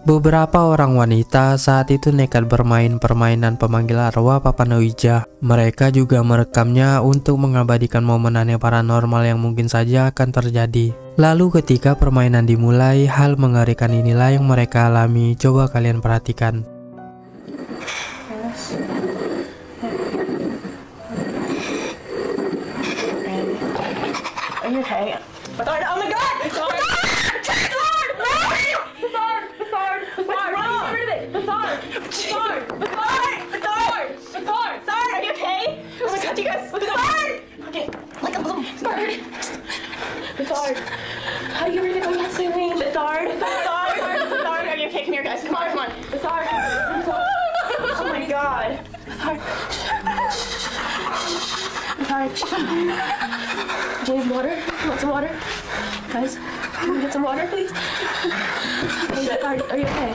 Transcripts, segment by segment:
Beberapa orang wanita saat itu nekat bermain permainan pemanggil arwah Papa Noija. Mereka juga merekamnya untuk mengabadikan momen aneh paranormal yang mungkin saja akan terjadi. Lalu ketika permainan dimulai, hal mengerikan inilah yang mereka alami. Coba kalian perhatikan. Are you okay? Bethard, oh my god! Bethard! Bethard! Bethard! Bethard! Get rid of it! Bethard! Bethard! Bethard! Bethard! Bethard! Bethard! Are you okay? Oh my god, you guys! Bethard! Okay, like a little bird. Bethard! How are you ready to go back to the range? Bethard! Bethard! Bethard! Are you okay? Come here, guys. Come on, come on. Bethard! Oh my god. Bethard! Bethard! Do you need water? Want some water? Guys, can we get some water, please? Hey, are you okay?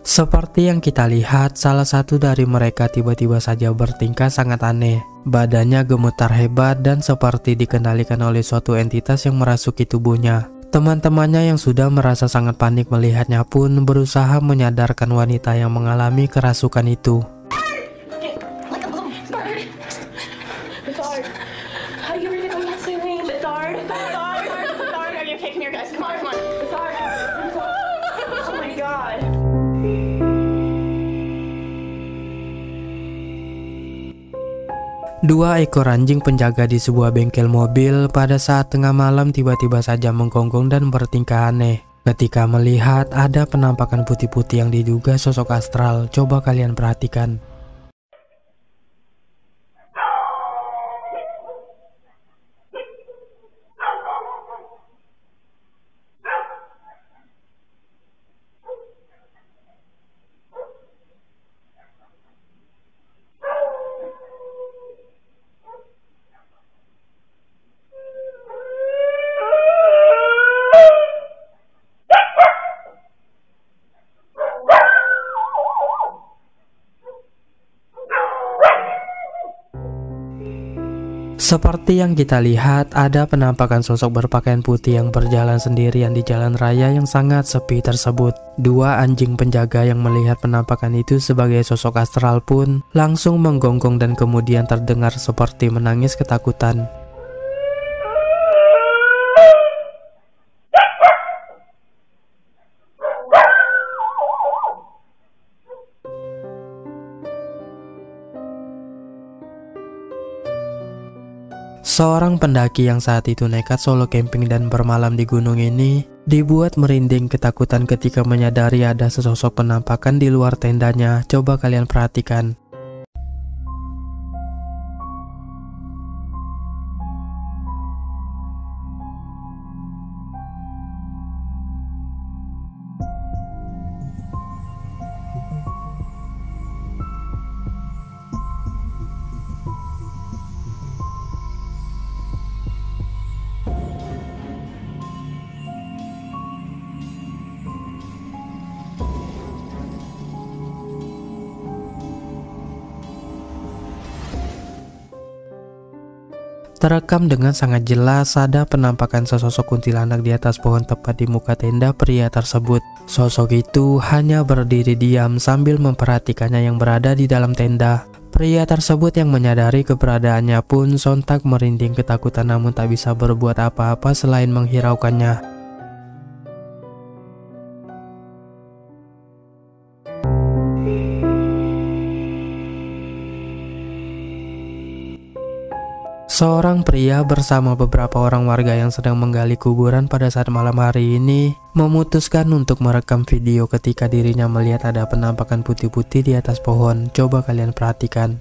Seperti yang kita lihat, salah satu dari mereka tiba-tiba saja bertingkah sangat aneh. Badannya gemetar hebat dan seperti dikendalikan oleh suatu entitas yang merasuki tubuhnya. Teman-temannya yang sudah merasa sangat panik melihatnya pun berusaha menyadarkan wanita yang mengalami kerasukan itu. Dua ekor anjing penjaga di sebuah bengkel mobil pada saat tengah malam tiba-tiba saja menggonggong dan bertingkah aneh. Ketika melihat ada penampakan putih-putih yang diduga sosok astral, coba kalian perhatikan. Seperti yang kita lihat, ada penampakan sosok berpakaian putih yang berjalan sendirian di jalan raya yang sangat sepi tersebut. Dua anjing penjaga yang melihat penampakan itu sebagai sosok astral pun langsung menggonggong dan kemudian terdengar seperti menangis ketakutan. Seorang pendaki yang saat itu nekat solo camping dan bermalam di gunung ini dibuat merinding ketakutan ketika menyadari ada sesosok penampakan di luar tendanya. Coba kalian perhatikan. Terekam dengan sangat jelas ada penampakan sesosok kuntilanak di atas pohon tepat di muka tenda pria tersebut. Sosok itu hanya berdiri diam sambil memperhatikannya yang berada di dalam tenda. Pria tersebut yang menyadari keberadaannya pun sontak merinding ketakutan namun tak bisa berbuat apa-apa selain menghiraukannya. Seorang pria bersama beberapa orang warga yang sedang menggali kuburan pada saat malam hari ini memutuskan untuk merekam video ketika dirinya melihat ada penampakan putih-putih di atas pohon. Coba kalian perhatikan.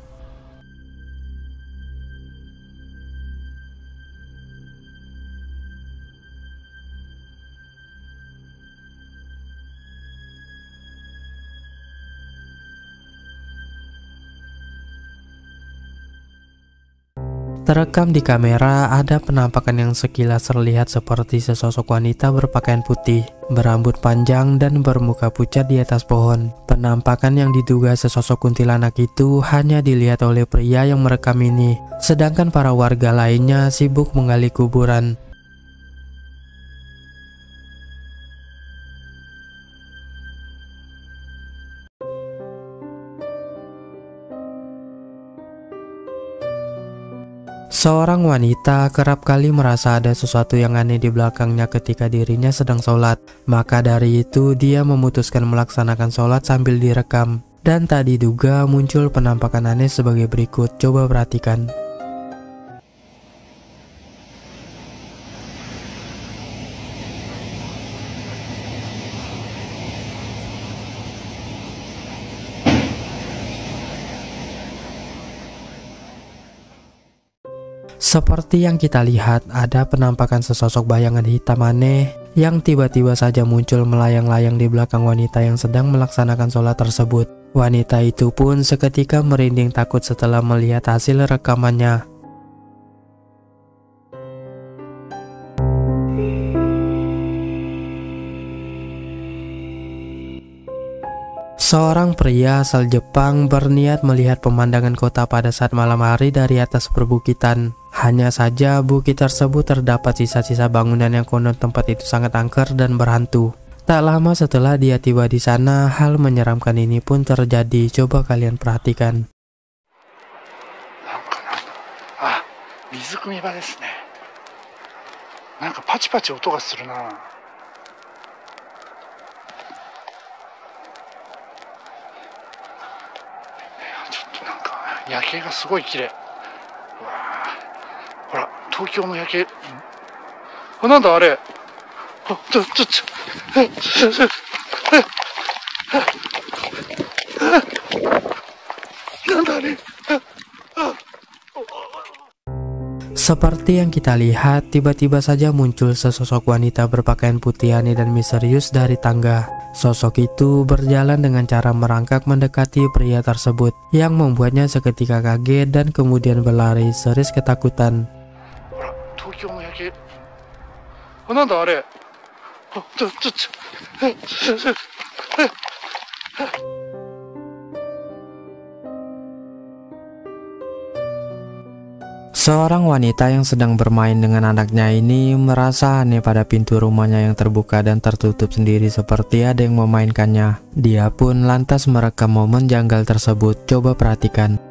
Terekam di kamera ada penampakan yang sekilas terlihat seperti sesosok wanita berpakaian putih, berambut panjang dan bermuka pucat di atas pohon. Penampakan yang diduga sesosok kuntilanak itu hanya dilihat oleh pria yang merekam ini, sedangkan para warga lainnya sibuk menggali kuburan. Seorang wanita kerap kali merasa ada sesuatu yang aneh di belakangnya ketika dirinya sedang sholat. Maka dari itu dia memutuskan melaksanakan sholat sambil direkam. Dan tak diduga muncul penampakan aneh sebagai berikut. Coba perhatikan. Seperti yang kita lihat, ada penampakan sesosok bayangan hitam aneh yang tiba-tiba saja muncul melayang-layang di belakang wanita yang sedang melaksanakan sholat tersebut. Wanita itu pun seketika merinding takut setelah melihat hasil rekamannya. Seorang pria asal Jepang berniat melihat pemandangan kota pada saat malam hari dari atas perbukitan. Hanya saja bukit tersebut terdapat sisa-sisa bangunan yang konon tempat itu sangat angker dan berhantu. Tak lama setelah dia tiba di sana, hal menyeramkan ini pun terjadi. Coba kalian perhatikan. 水汲み場ですね。なんかパチパチ音がするな。ちょっとなんか夜景がすごい綺麗。うわー、ほら東京の夜景。あ、なんだあれ。あ、なんだあれ。Seperti yang kita lihat, tiba-tiba saja muncul sesosok wanita berpakaian putih aneh dan misterius dari tangga. Sosok itu berjalan dengan cara merangkak mendekati pria tersebut, yang membuatnya seketika kaget dan kemudian berlari seris ketakutan. Seorang wanita yang sedang bermain dengan anaknya ini merasa aneh pada pintu rumahnya yang terbuka dan tertutup sendiri seperti ada yang memainkannya. Dia pun lantas merekam momen janggal tersebut. Coba perhatikan.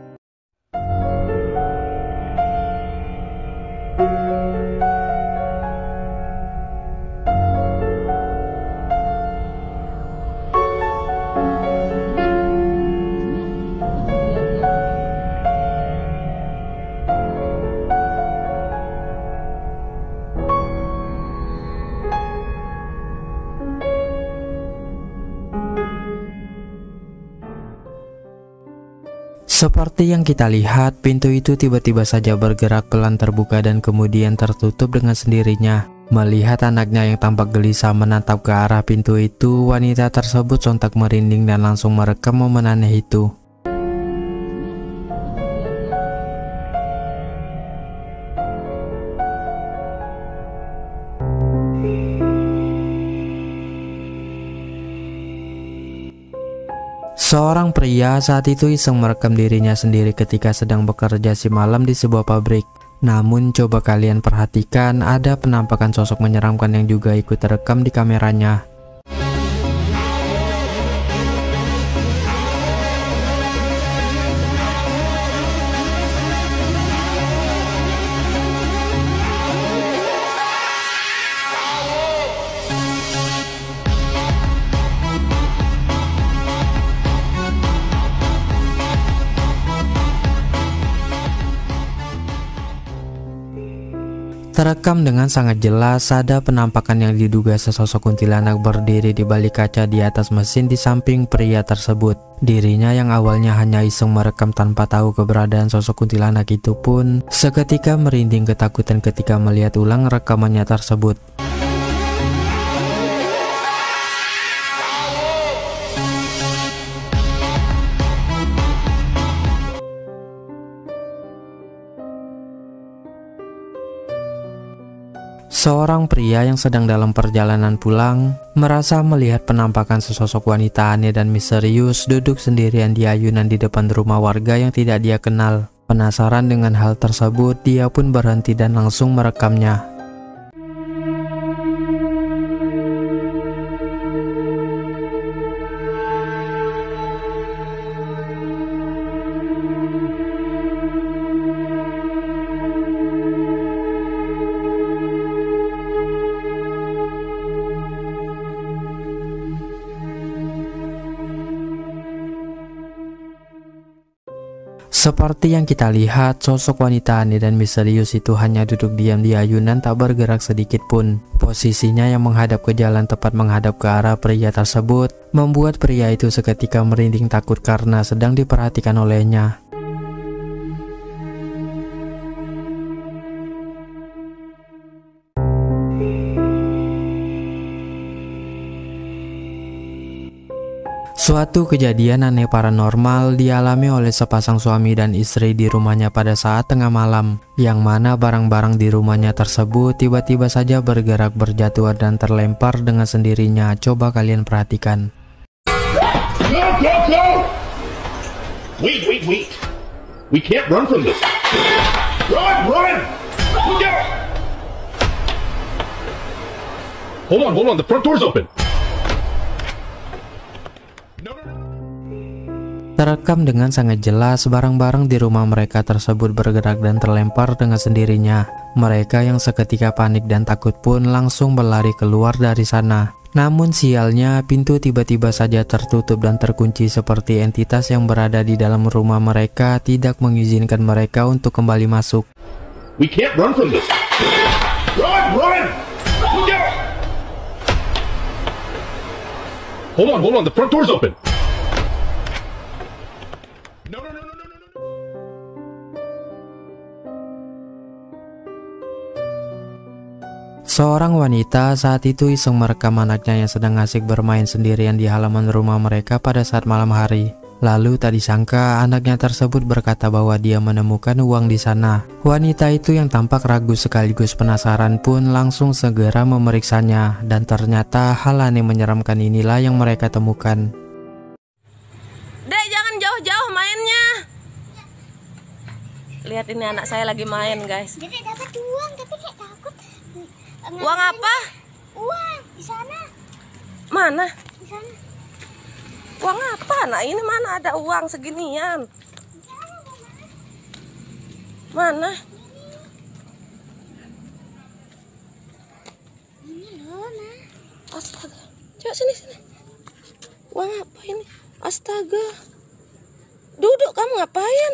Seperti yang kita lihat, pintu itu tiba-tiba saja bergerak pelan terbuka dan kemudian tertutup dengan sendirinya. Melihat anaknya yang tampak gelisah menatap ke arah pintu itu, wanita tersebut sontak merinding dan langsung merekam momen aneh itu. Seorang pria saat itu iseng merekam dirinya sendiri ketika sedang bekerja si malam di sebuah pabrik. Namun coba kalian perhatikan, ada penampakan sosok menyeramkan yang juga ikut terekam di kameranya. Terekam dengan sangat jelas ada penampakan yang diduga sesosok kuntilanak berdiri di balik kaca di atas mesin di samping pria tersebut. Dirinya yang awalnya hanya iseng merekam tanpa tahu keberadaan sosok kuntilanak itu pun seketika merinding ketakutan ketika melihat ulang rekamannya tersebut. Seorang pria yang sedang dalam perjalanan pulang merasa melihat penampakan sesosok wanita aneh dan misterius duduk sendirian di ayunan di depan rumah warga yang tidak dia kenal. Penasaran dengan hal tersebut, dia pun berhenti dan langsung merekamnya. Seperti yang kita lihat, sosok wanita aneh dan misterius itu hanya duduk diam di ayunan, tak bergerak sedikit pun. Posisinya yang menghadap ke jalan tepat menghadap ke arah pria tersebut, membuat pria itu seketika merinding takut karena sedang diperhatikan olehnya. Suatu kejadian aneh paranormal dialami oleh sepasang suami dan istri di rumahnya pada saat tengah malam, yang mana barang-barang di rumahnya tersebut tiba-tiba saja bergerak, berjatuhan dan terlempar dengan sendirinya. Coba kalian perhatikan. Go! Wait. We can't run from this. Run! Look out! Hold on, the front door's open. Terekam dengan sangat jelas barang-barang di rumah mereka tersebut bergerak dan terlempar dengan sendirinya. Mereka yang seketika panik dan takut pun langsung berlari keluar dari sana. Namun sialnya, pintu tiba-tiba saja tertutup dan terkunci seperti entitas yang berada di dalam rumah mereka tidak mengizinkan mereka untuk kembali masuk. We can't run from this. Run! Look out! Hold on, the front door's open. No. Seorang wanita saat itu iseng merekam anaknya yang sedang asik bermain sendirian di halaman rumah mereka pada saat malam hari. Lalu tak disangka anaknya tersebut berkata bahwa dia menemukan uang di sana. Wanita itu yang tampak ragu sekaligus penasaran pun langsung segera memeriksanya, dan ternyata hal aneh menyeramkan inilah yang mereka temukan. Dek, jangan jauh-jauh mainnya. Lihat ini anak saya lagi main, guys. Dedek dapat uang tapi kayak takut. Uang apa? Uang di sana. Mana? Di sana. Uang apa? Nah, ini mana ada uang seginian? Mana? Ini loh, Ma. Astaga. Coba sini. Uang apa ini? Astaga. Duduk, kamu ngapain?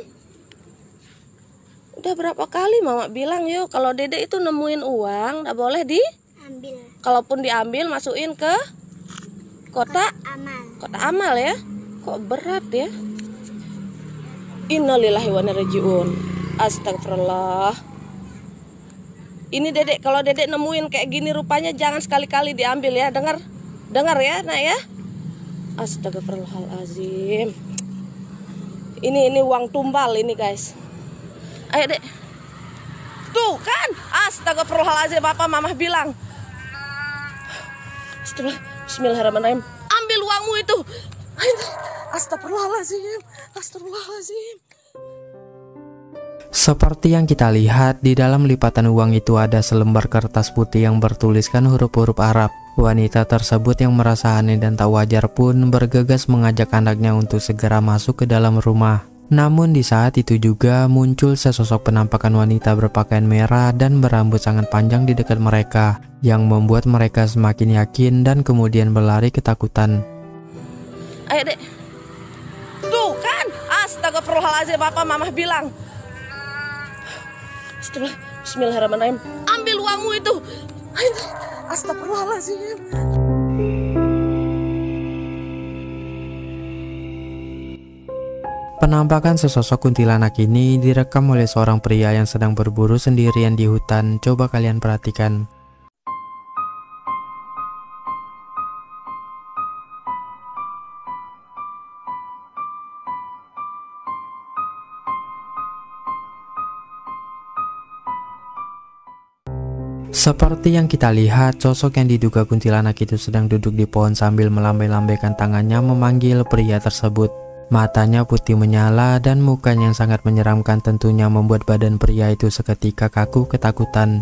Udah berapa kali mama bilang yuk kalau Dedek itu nemuin uang nggak boleh Ambil kalaupun diambil masukin ke kotak amal ya. Kok berat ya? Innalillahi wa inna ilaihi raji'un. Astagfirullah. Ini Dedek, kalau Dedek nemuin kayak gini rupanya jangan sekali-kali diambil ya. Dengar ya nak ya. Astagfirullahalazim. Ini uang tumbal ini guys. Ayo Dek. Tuh kan, astagfirullahaladzim, apa mama bilang. Bismillahirrahmanirrahim. Ambil uangmu itu. Astagfirullahaladzim. Seperti yang kita lihat, di dalam lipatan uang itu ada selembar kertas putih yang bertuliskan huruf-huruf Arab. Wanita tersebut yang merasa aneh dan tak wajar pun bergegas mengajak anaknya untuk segera masuk ke dalam rumah. Namun di saat itu juga muncul sesosok penampakan wanita berpakaian merah dan berambut sangat panjang di dekat mereka, yang membuat mereka semakin yakin dan kemudian berlari ketakutan. Ayo Dek. Tuh kan, astagfirullahaladzim, apa mama bilang. Bismillahirrahmanirrahim. Ambil uangmu itu. Astagfirullahaladzim. Penampakan sesosok kuntilanak ini direkam oleh seorang pria yang sedang berburu sendirian di hutan. Coba kalian perhatikan. Seperti yang kita lihat, sosok yang diduga kuntilanak itu sedang duduk di pohon sambil melambai-lambaikan tangannya memanggil pria tersebut. Matanya putih menyala dan mukanya yang sangat menyeramkan tentunya membuat badan pria itu seketika kaku ketakutan.